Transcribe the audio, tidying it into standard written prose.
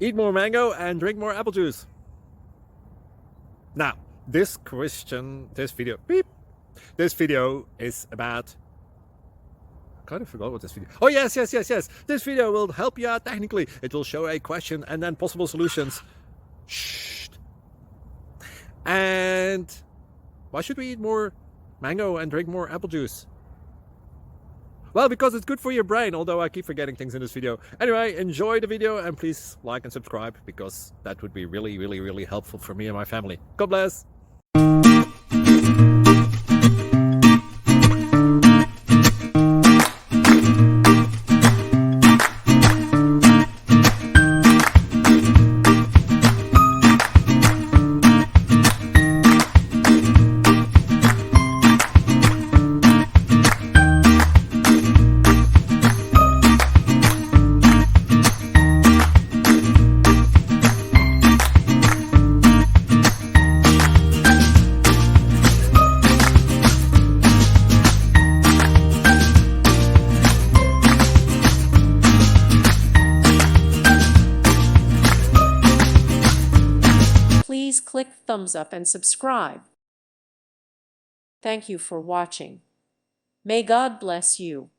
Eat more mango and drink more apple juice. Now, this video is about... I kind of forgot what this video... Oh, yes. This video will help you out technically. It will show a question and then possible solutions. Shh. And why should we eat more mango and drink more apple juice? Well, because it's good for your brain, although I keep forgetting things in this video. Anyway, enjoy the video and please like and subscribe, because that would be really helpful for me and my family. God bless! Please click thumbs up and subscribe. Thank you for watching. May God bless you.